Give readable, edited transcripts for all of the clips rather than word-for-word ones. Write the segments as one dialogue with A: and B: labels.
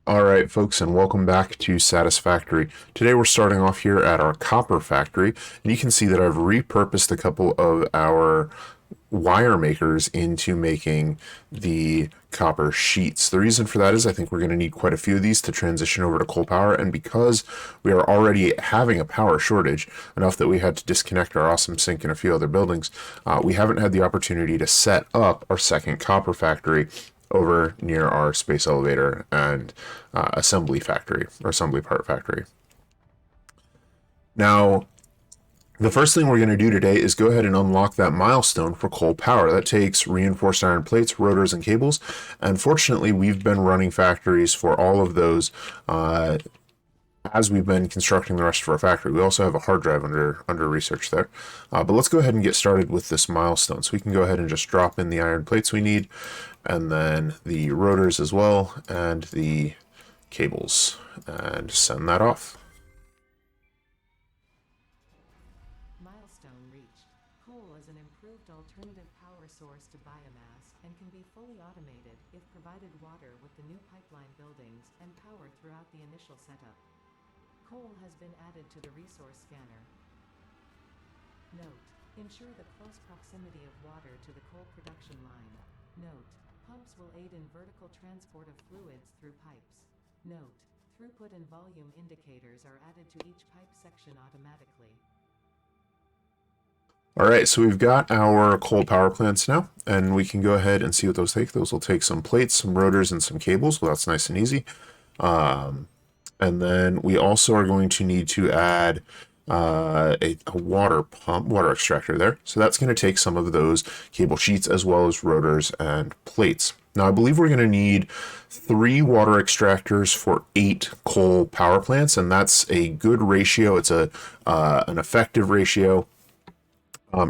A: All right, folks, and welcome back to Satisfactory. Today we're starting off here at our copper factory, and you can see that I've repurposed a couple of our wire makers into making the copper sheets. The reason for that is I think we're going to need quite a few of these to transition over to coal power, and because we are already having a power shortage, enough that we had to disconnect our awesome sink and a few other buildings, we haven't had the opportunity to set up our second copper factory over near our space elevator and assembly factory, or assembly part factory. Now, the first thing we're going to do today is go ahead and unlock that milestone for coal power. That takes reinforced iron plates, rotors, and cables. And fortunately, we've been running factories for all of those as we've been constructing the rest of our factory. We also have a hard drive under research there. But let's go ahead and get started with this milestone. So we can go ahead and just drop in the iron plates we need, and then the rotors as well, and the cables, and send that off.
B: Milestone reached. Coal is an improved alternative power source to biomass and can be fully automated if provided water with the new pipeline buildings and powered throughout the initial setup. Coal has been added to the resource scanner. Note: ensure the close proximity of water to the coal production line. Note: pumps will aid in vertical transport of fluids through pipes. Note: throughput and volume indicators are added to each pipe section automatically.
A: All right, so we've got our coal power plants now, and we can go ahead and see what those take. Those will take some plates, some rotors, and some cables. Well, that's nice and easy. And then we also are going to need to add a water pump, water extractor there. So that's going to take some of those cable sheets as well as rotors and plates. Now, I believe we're going to need 3 water extractors for 8 coal power plants, and that's a good ratio. It's an effective ratio.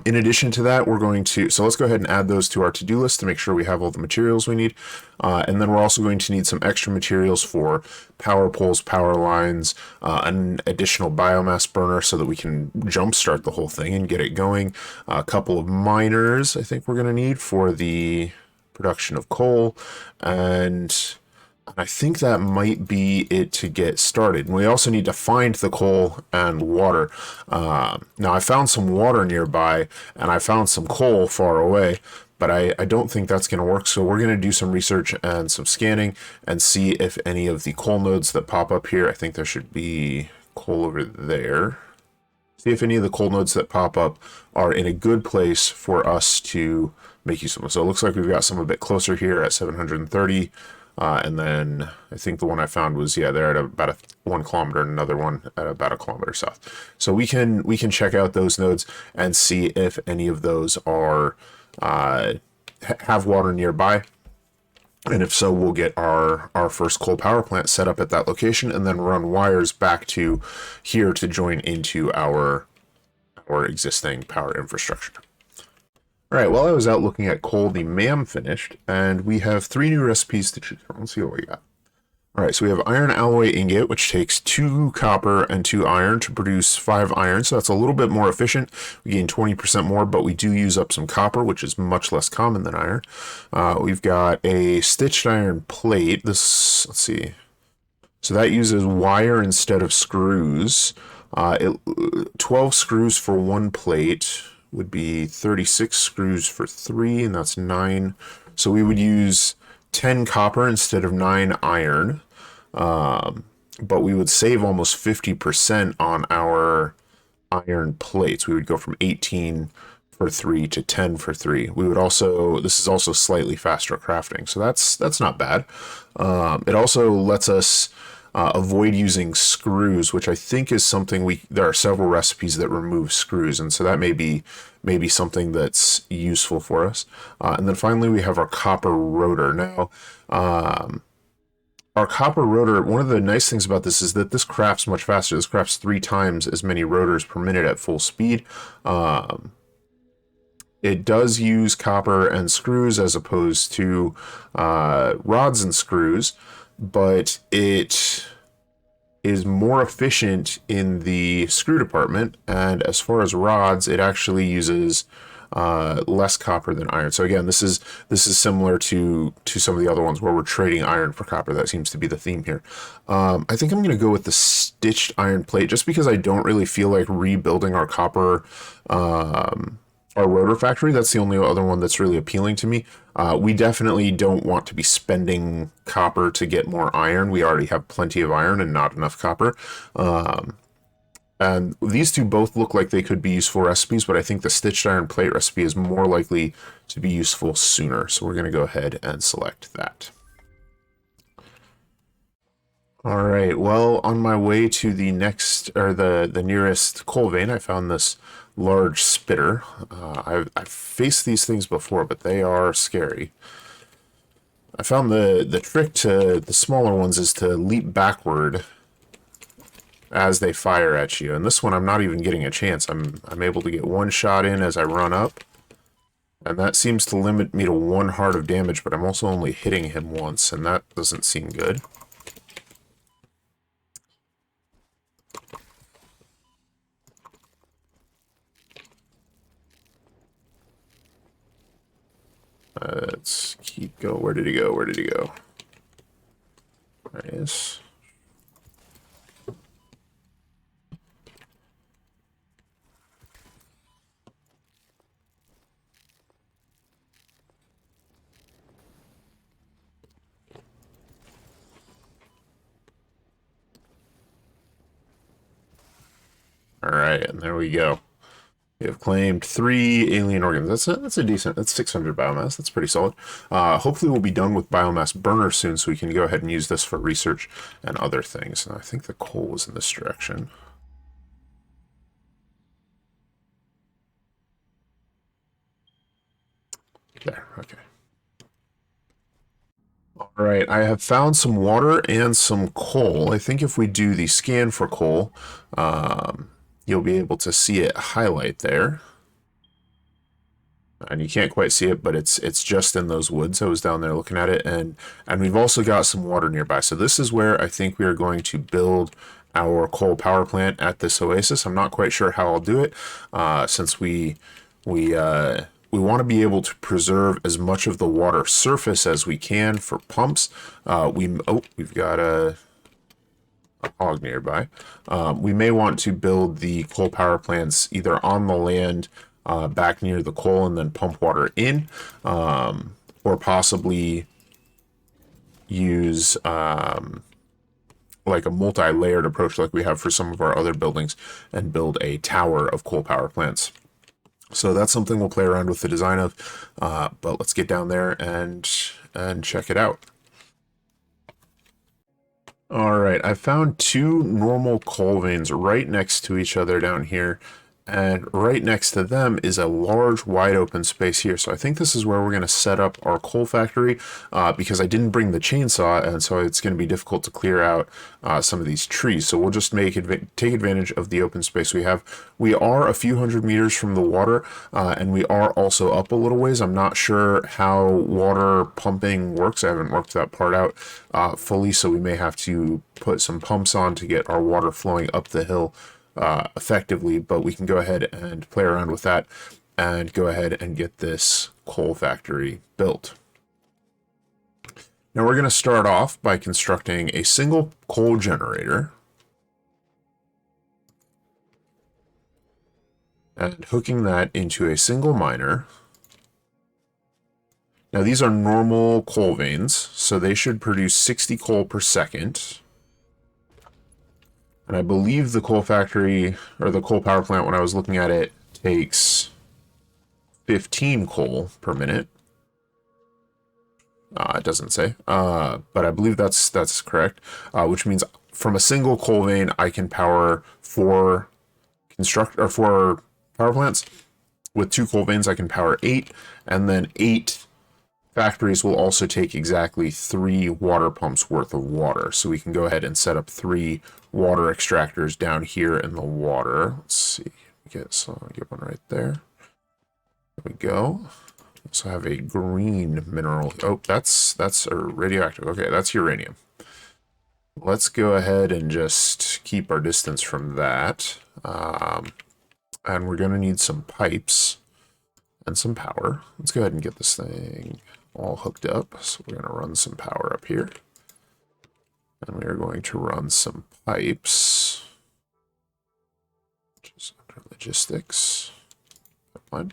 A: In addition to that, we're going to, so let's go ahead and add those to our to-do list to make sure we have all the materials we need. And then we're also going to need some extra materials for power poles, power lines, an additional biomass burner so that we can jumpstart the whole thing and get it going. A couple of miners I think we're going to need for the production of coal, and I think that might be it to get started. And we also need to find the coal and water. Now, I found some water nearby, and I found some coal far away, but I don't think that's going to work. So we're going to do some research and some scanning and see if any of the coal nodes that pop up here, I think there should be coal over there. See if any of the coal nodes that pop up are in a good place for us to make use of them. So it looks like we've got some a bit closer here at 730. And then I think the one I found was, yeah, they're at about 1 kilometer, and another one at about 1 kilometer south. So we can check out those nodes and see if any of those are have water nearby. And if so, we'll get our first coal power plant set up at that location, and then run wires back to here to join into our existing power infrastructure. All right, while I was out looking at coal, the MAM finished, and we have 3 new recipes to choose from. Let's see what we got. All right, so we have iron alloy ingot, which takes 2 copper and 2 iron to produce 5 iron, so that's a little bit more efficient. We gain 20% more, but we do use up some copper, which is much less common than iron. We've got a stitched iron plate. This, let's see. So that uses wire instead of screws. 12 screws for 1 plate would be 36 screws for 3, and that's 9. So we would use 10 copper instead of 9 iron, but we would save almost 50% on our iron plates. We would go from 18 for 3 to 10 for 3. We would also, this is also slightly faster crafting, so that's not bad. It also lets us avoid using screws, which I think is something there are several recipes that remove screws, and so that may be something that's useful for us. And then finally we have our copper rotor. Now, our copper rotor, one of the nice things about this is that this crafts much faster. This crafts 3 times as many rotors per minute at full speed. It does use copper and screws as opposed to rods and screws, but it is more efficient in the screw department, and as far as rods, it actually uses less copper than iron. So again, this is similar to some of the other ones where we're trading iron for copper. That seems to be the theme here. I think I'm going to go with the stitched iron plate just because I don't really feel like rebuilding our copper our rotor factory. That's the only other one that's really appealing to me. We definitely don't want to be spending copper to get more iron. We already have plenty of iron and not enough copper. And these two both look like they could be useful recipes, but I think the stitched iron plate recipe is more likely to be useful sooner. So we're going to go ahead and select that. All right, well, on my way to the next, or the nearest coal vein, I found this large spitter. I've faced these things before, but they are scary. I found the trick to the smaller ones is to leap backward as they fire at you. And this one, I'm not even getting a chance. I'm able to get one shot in as I run up. And that seems to limit me to 1 heart of damage, but I'm also only hitting him once, and that doesn't seem good. Let's keep going. Where did he go? Where did he go? There he is. All right, and there we go. We have claimed 3 alien organs. That's a decent. That's 600 biomass. That's pretty solid. Hopefully, we'll be done with biomass burner soon, so we can go ahead and use this for research and other things. And I think the coal was in this direction. There. Okay. All right. I have found some water and some coal. I think if we do the scan for coal, you'll be able to see it highlight there. And you can't quite see it, but it's just in those woods. I was down there looking at it, and we've also got some water nearby. So this is where I think we are going to build our coal power plant at this oasis. I'm not quite sure how I'll do it, since we want to be able to preserve as much of the water surface as we can for pumps. We've got a hog nearby. We may want to build the coal power plants either on the land back near the coal and then pump water in, or possibly use like a multi-layered approach like we have for some of our other buildings and build a tower of coal power plants. So that's something we'll play around with the design of, but let's get down there and check it out. All right, I found 2 normal coal veins right next to each other down here, and right next to them is a large wide open space here. So I think this is where we're going to set up our coal factory, because I didn't bring the chainsaw, and so it's going to be difficult to clear out some of these trees. So we'll just take advantage of the open space we have. We are a few hundred meters from the water, and we are also up a little ways. I'm not sure how water pumping works. I haven't worked that part out fully, so we may have to put some pumps on to get our water flowing up the hill effectively, but we can go ahead and play around with that and go ahead and get this coal factory built. Now we're going to start off by constructing a single coal generator and hooking that into a single miner. Now these are normal coal veins, so they should produce 60 coal per second. And I believe the coal factory, or the coal power plant, when I was looking at it, takes 15 coal per minute. It doesn't say, but I believe that's correct, which means from a single coal vein, I can power 4 power plants. With 2 coal veins, I can power 8, and then 8 factories will also take exactly 3 water pumps worth of water. So we can go ahead and set up 3 water extractors down here in the water. Let's see. Get one right there. There we go. Also have a green mineral. Oh, that's radioactive. Okay, that's uranium. Let's go ahead and just keep our distance from that. And we're going to need some pipes. and some power. Let's go ahead and get this thing all hooked up. So we're going to run some power up here. And we are going to run some pipes, which is under logistics. Pipeline.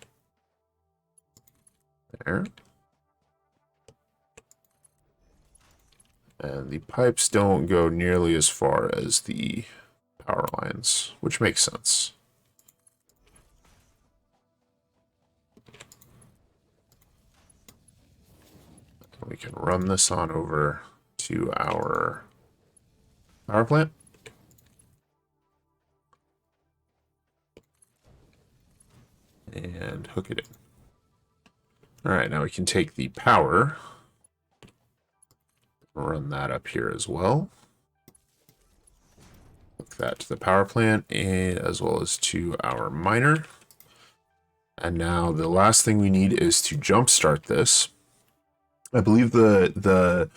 A: There. And the pipes don't go nearly as far as the power lines, which makes sense. We can run this on over to our power plant. And hook it in. All right, now we can take the power, run that up here as well. Hook that to the power plant as well as to our miner. And now the last thing we need is to jumpstart this. I believe the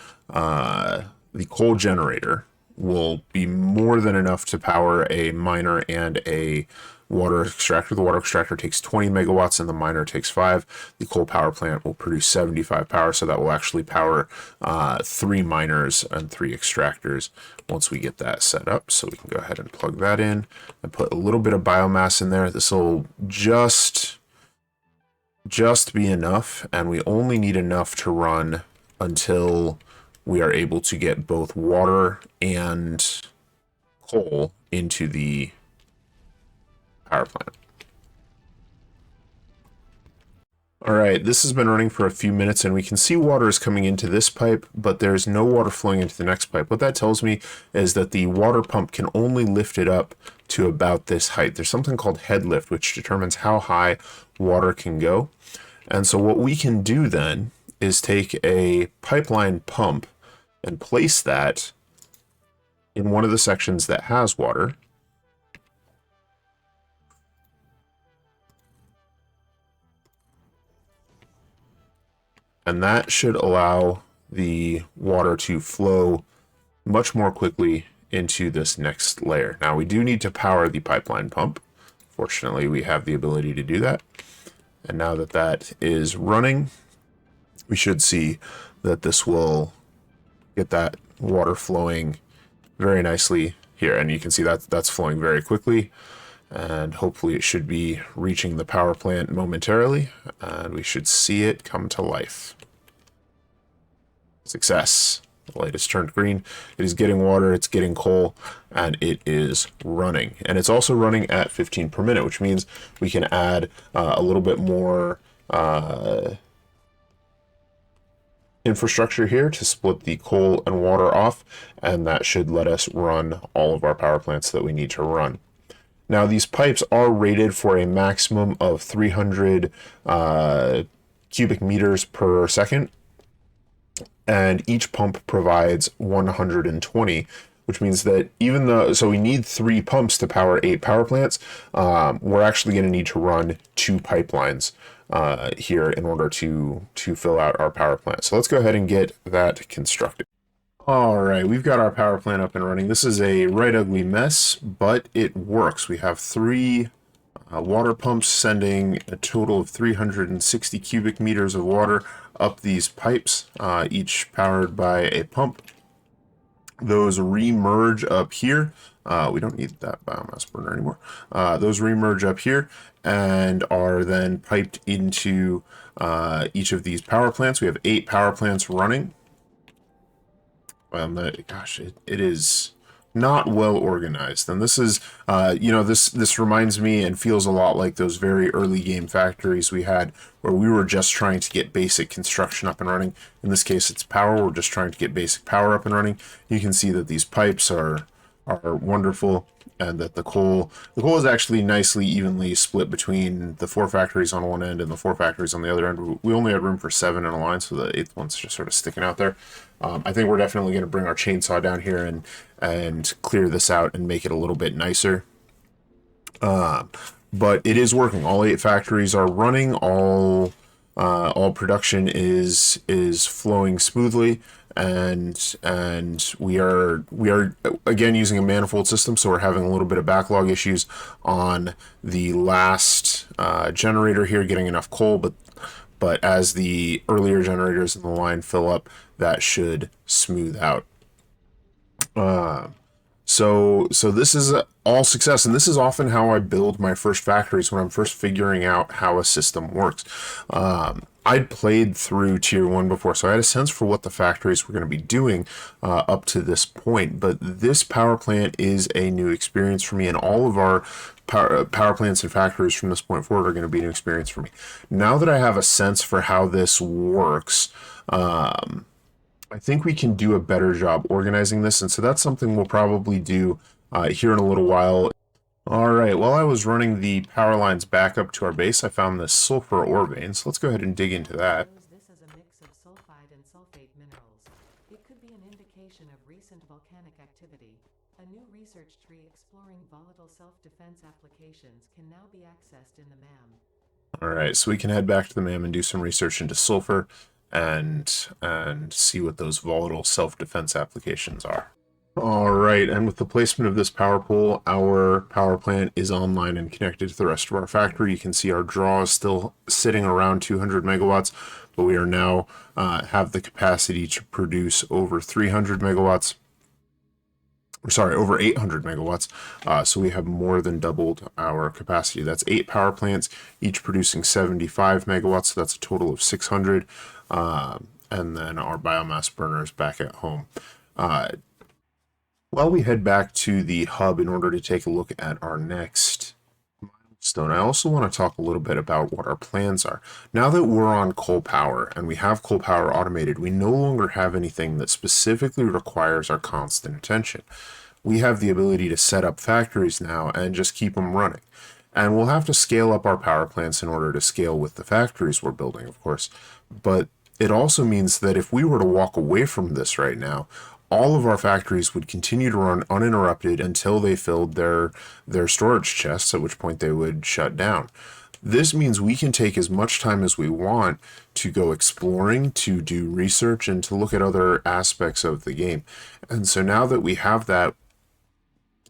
A: coal generator will be more than enough to power a miner and a water extractor. The water extractor takes 20 megawatts and the miner takes 5. The coal power plant will produce 75 power, so that will actually power 3 miners and 3 extractors once we get that set up. So we can go ahead and plug that in and put a little bit of biomass in there. This will just be enough, and we only need enough to run until we are able to get both water and coal into the power plant. All right, this has been running for a few minutes, and we can see water is coming into this pipe, but there's no water flowing into the next pipe. What that tells me is that the water pump can only lift it up to about this height. There's something called head lift, which determines how high water can go. And so what we can do then is take a pipeline pump and place that in one of the sections that has water. And that should allow the water to flow much more quickly into this next layer. Now we do need to power the pipeline pump. Fortunately, we have the ability to do that. And now that that is running, we should see that this will get that water flowing very nicely here. And you can see that that's flowing very quickly. And hopefully it should be reaching the power plant momentarily. And we should see it come to life. Success. The light has turned green. It is getting water, it's getting coal, and it is running. And it's also running at 15 per minute, which means we can add a little bit more infrastructure here to split the coal and water off, and that should let us run all of our power plants that we need to run. Now, these pipes are rated for a maximum of 300 cubic meters per second. And each pump provides 120, which means that even though, so we need 3 pumps to power 8 power plants, we're actually going to need to run 2 pipelines here in order to fill out our power plant. So let's go ahead and get that constructed. All right, we've got our power plant up and running. This is a right ugly mess, but it works. We have 3 water pumps sending a total of 360 cubic meters of water up these pipes, each powered by a pump. Those re-merge up here. We don't need that biomass burner anymore. Those re-merge up here and are then piped into each of these power plants. We have 8 power plants running. Gosh, it is not well organized. And this is, this reminds me and feels a lot like those very early game factories we had where we were just trying to get basic construction up and running. In this case, it's power. We're just trying to get basic power up and running. You can see that these pipes are wonderful, and that the coal is actually nicely evenly split between the 4 factories on one end and the 4 factories on the other end. We only had room for 7 in a line, so the 8th one's just sort of sticking out there. I think we're definitely going to bring our chainsaw down here and clear this out and make it a little bit nicer. But it is working. All 8 factories are running. All all production is flowing smoothly, and we are again using a manifold system, so we're having a little bit of backlog issues on the last generator here, getting enough coal, but as the earlier generators in the line fill up, that should smooth out. So this is all success, and this is often how I build my first factories when I'm first figuring out how a system works. I'd played through Tier 1 before, so I had a sense for what the factories were going to be doing up to this point, but this power plant is a new experience for me, and all of our power plants and factories from this point forward are going to be a new experience for me. Now that I have a sense for how this works, I think we can do a better job organizing this, and so that's something we'll probably do here in a little while. All right, while I was running the power lines back up to our base, I found this sulfur ore vein, so let's go ahead and dig into that.
B: This is a mix of sulfide and sulfate minerals. It could be an indication of recent volcanic activity. A new research tree exploring volatile self-defense applications can now be accessed in the MAM.
A: All right, so we can head back to the MAM and do some research into sulfur and see what those volatile self-defense applications are. All right, and with the placement of this power pole, our power plant is online and connected to the rest of our factory. You can see our draw is still sitting around 200 megawatts, but we are now have the capacity to produce over 300 megawatts. Sorry, over 800 megawatts. So we have more than doubled our capacity. That's 8 power plants, each producing 75 megawatts. So that's a total of 600. And then our biomass burners back at home. While we head back to the hub in order to take a look at our next milestone, I also want to talk a little bit about what our plans are. Now that we're on coal power and we have coal power automated, we no longer have anything that specifically requires our constant attention. We have the ability to set up factories now and just keep them running. And we'll have to scale up our power plants in order to scale with the factories we're building, of course. But it also means that if we were to walk away from this right now, all of our factories would continue to run uninterrupted until they filled their storage chests, at which point they would shut down. This means we can take as much time as we want to go exploring, to do research, and to look at other aspects of the game. And so now that we have that,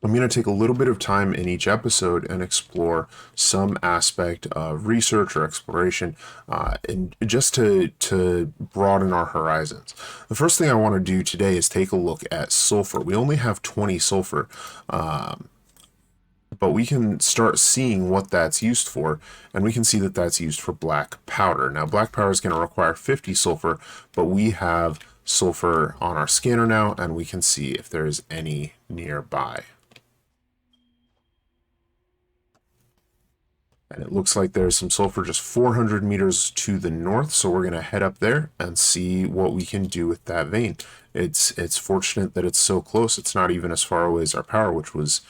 A: I'm going to take a little bit of time in each episode and explore some aspect of research or exploration, and just to broaden our horizons. The first thing I want to do today is take a look at sulfur. We only have 20 sulfur, but we can start seeing what that's used for, and we can see that that's used for black powder. Now, black powder is going to require 50 sulfur, but we have sulfur on our scanner now, and we can see if there's any nearby. And it looks like there's some sulfur just 400 meters to the north, so we're going to head up there and see what we can do with that vein. It's fortunate that it's so close. It's not even as far away as our power, which was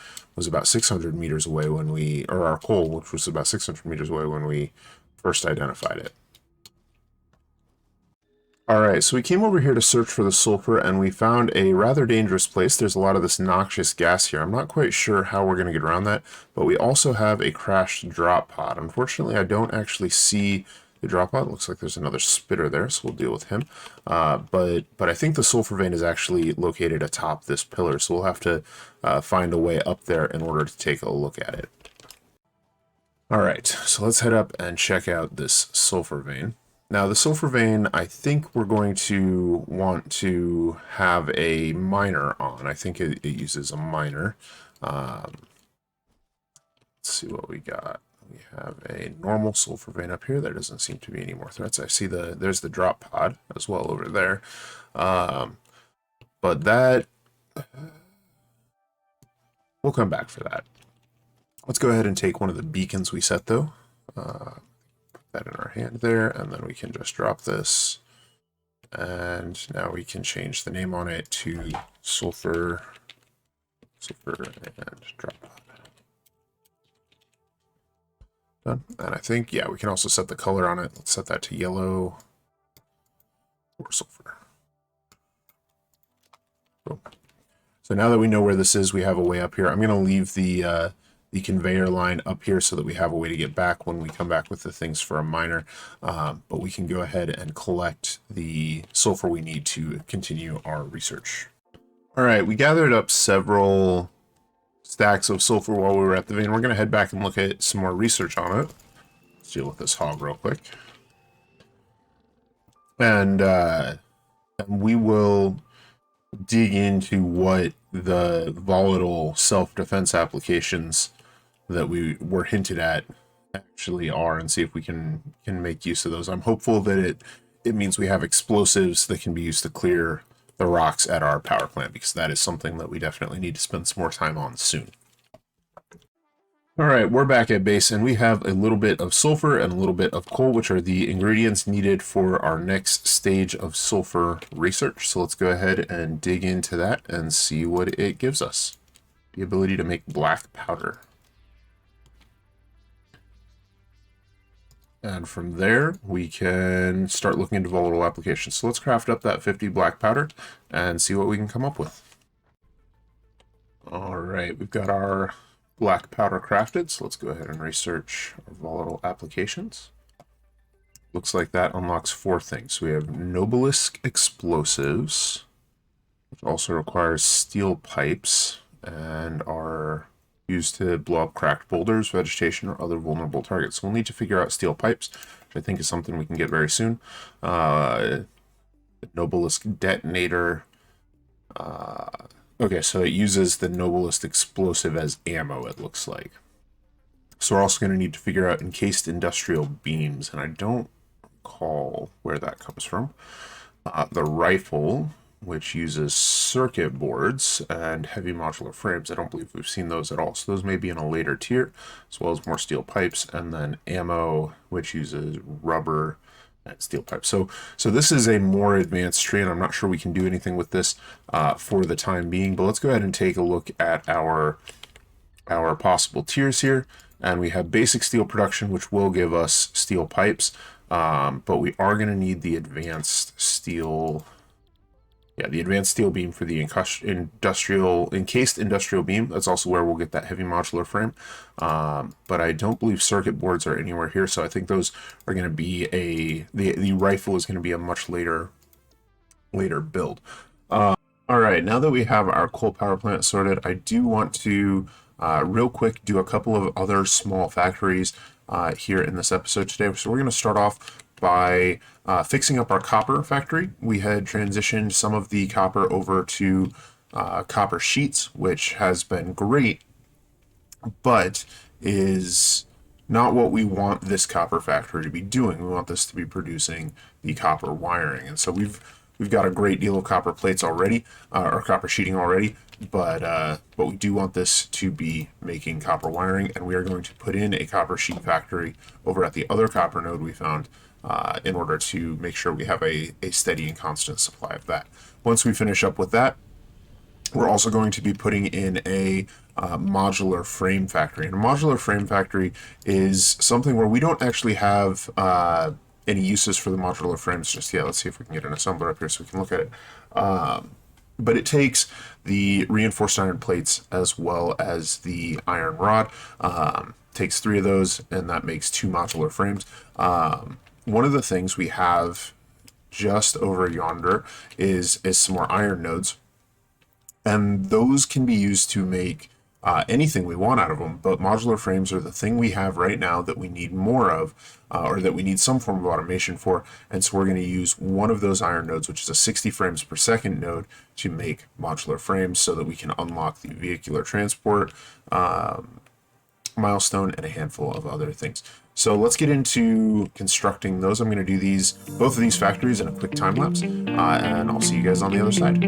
A: about 600 meters away when we, or our coal, which was about 600 meters away when we first identified it. All right, so we came over here to search for the sulfur, and we found a rather dangerous place. There's a lot of this noxious gas here. I'm not quite sure how we're going to get around that, but we also have a crashed drop pod. Unfortunately, I don't actually see the drop pod. It looks like there's another spitter there, so we'll deal with him. But I think the sulfur vein is actually located atop this pillar, so we'll have to find a way up there in order to take a look at it. All right, so let's head up and check out this sulfur vein. Now, the sulfur vein, I think we're going to want to have a miner on. I think it uses a miner. Let's see what we got. We have a normal sulfur vein up here. There doesn't seem to be any more threats. I see there's the drop pod as well over there. But that, we'll come back for that. Let's go ahead and take one of the beacons we set, though. That in our hand there, and then we can just drop this, and now we can change the name on it to sulfur and drop pod. Done. And I think, yeah, we can also set the color on it. Let's set that to yellow or sulfur. Boom. So now that we know where this is, we have a way up here. I'm going to leave the the conveyor line up here so that we have a way to get back when we come back with the things for a miner. But we can go ahead and collect the sulfur we need to continue our research. All right, we gathered up several stacks of sulfur while we were at the vein. We're going to head back and look at some more research on it. Let's deal with this hog real quick. And we will dig into what the volatile self-defense applications that we were hinted at actually are, and see if we can make use of those. I'm hopeful that it means we have explosives that can be used to clear the rocks at our power plant, because that is something that we definitely need to spend some more time on soon. All right, we're back at base, and we have a little bit of sulfur and a little bit of coal, which are the ingredients needed for our next stage of sulfur research. So let's go ahead and dig into that and see what it gives us. The ability to make black powder. And from there, we can start looking into volatile applications. So let's craft up that 50 black powder and see what we can come up with. All right, we've got our black powder crafted, so let's go ahead and research our volatile applications. Looks like that unlocks 4 things. We have Noblisk explosives, which also requires steel pipes and are used to blow up cracked boulders, vegetation, or other vulnerable targets. So we'll need to figure out steel pipes, which I think is something we can get very soon. The Noblisk detonator. Okay, so it uses the Noblest explosive as ammo, it looks like. So we're also going to need to figure out encased industrial beams, and I don't recall where that comes from. The rifle, which uses circuit boards and heavy modular frames. I don't believe we've seen those at all, so those may be in a later tier, as well as more steel pipes, and then ammo, which uses rubber and steel pipes. So this is a more advanced tree, and I'm not sure we can do anything with this for the time being, but let's go ahead and take a look at our possible tiers here. And we have basic steel production, which will give us steel pipes, but we are going to need the advanced steel. Yeah, the advanced steel beam for the encased industrial beam. That's also where we'll get that heavy modular frame. But I don't believe circuit boards are anywhere here, so I think those are going to be the rifle is going to be a much later build. All right, now that we have our coal power plant sorted, I do want to real quick do a couple of other small factories here in this episode today. So we're going to start off by fixing up our copper factory. We had transitioned some of the copper over to copper sheets, which has been great, but is not what we want this copper factory to be doing. We want this to be producing the copper wiring, and so we've got a great deal of copper plates already, or copper sheeting already, but we do want this to be making copper wiring, and we are going to put in a copper sheet factory over at the other copper node we found, in order to make sure we have a steady and constant supply of that. Once we finish up with that, we're also going to be putting in a modular frame factory. And a modular frame factory is something where we don't actually have any uses for the modular frames just yet. Let's see if we can get an assembler up here so we can look at it. But it takes the reinforced iron plates as well as the iron rod. Takes 3 of those, and that makes 2 modular frames. One of the things we have just over yonder is some more iron nodes, and those can be used to make anything we want out of them, but modular frames are the thing we have right now that we need more of, or that we need some form of automation for, and so we're going to use one of those iron nodes, which is a 60 frames per second node, to make modular frames so that we can unlock the vehicular transport milestone and a handful of other things. So let's get into constructing those. I'm going to do both of these factories in a quick time lapse, and I'll see you guys on the other side.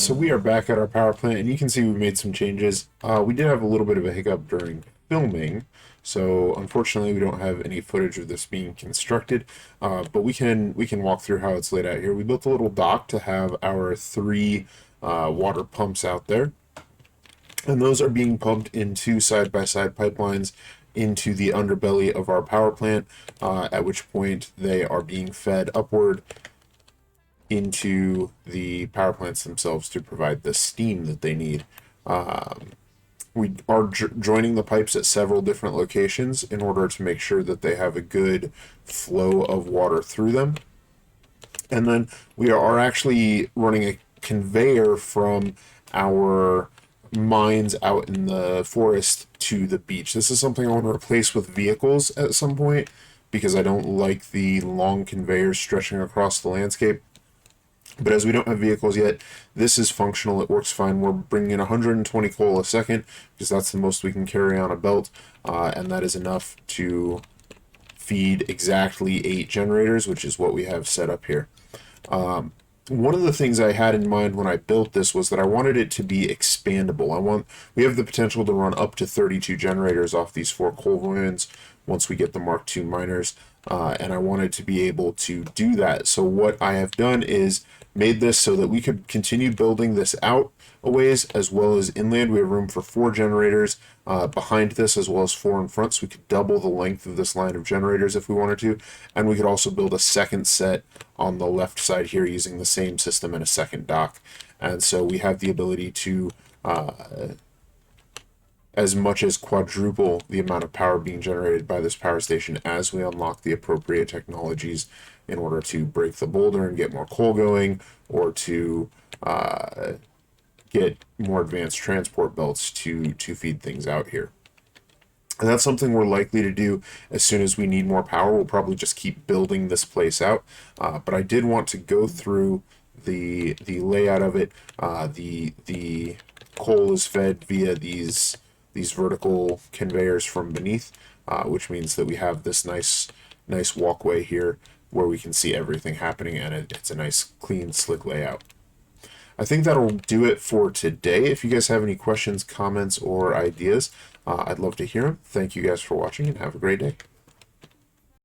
A: so we are back at our power plant, and you can see we made some changes. We did have a little bit of a hiccup during filming, so unfortunately we don't have any footage of this being constructed, but we can walk through how it's laid out here. We built a little dock to have our three water pumps out there, and those are being pumped into side-by-side pipelines into the underbelly of our power plant, at which point they are being fed upward into the power plants themselves to provide the steam that they need. We are joining the pipes at several different locations in order to make sure that they have a good flow of water through them. And then we are actually running a conveyor from our mines out in the forest to the beach. This is something I want to replace with vehicles at some point because I don't like the long conveyors stretching across the landscape. But as we don't have vehicles yet, this is functional. It works fine. We're bringing in 120 coal a second because that's the most we can carry on a belt, and that is enough to feed exactly 8 generators, which is what we have set up here. One of the things I had in mind when I built this was that I wanted it to be expandable. We have the potential to run up to 32 generators off these 4 coal veins once we get the Mark II miners, and I wanted to be able to do that. So what I have done is made this so that we could continue building this out a ways as well as inland. We have room for 4 generators behind this as well as 4 in front, so we could double the length of this line of generators if we wanted to, and we could also build a second set on the left side here using the same system and a second dock. And so we have the ability to as much as quadruple the amount of power being generated by this power station as we unlock the appropriate technologies in order to break the boulder and get more coal going, or to get more advanced transport belts to feed things out here. And that's something we're likely to do as soon as we need more power. We'll probably just keep building this place out. But I did want to go through the layout of it. The coal is fed via these vertical conveyors from beneath, which means that we have this nice walkway here where we can see everything happening, and it's a nice, clean, slick layout. I think that'll do it for today. If you guys have any questions, comments, or ideas, I'd love to hear them. Thank you guys for watching, and have a great day.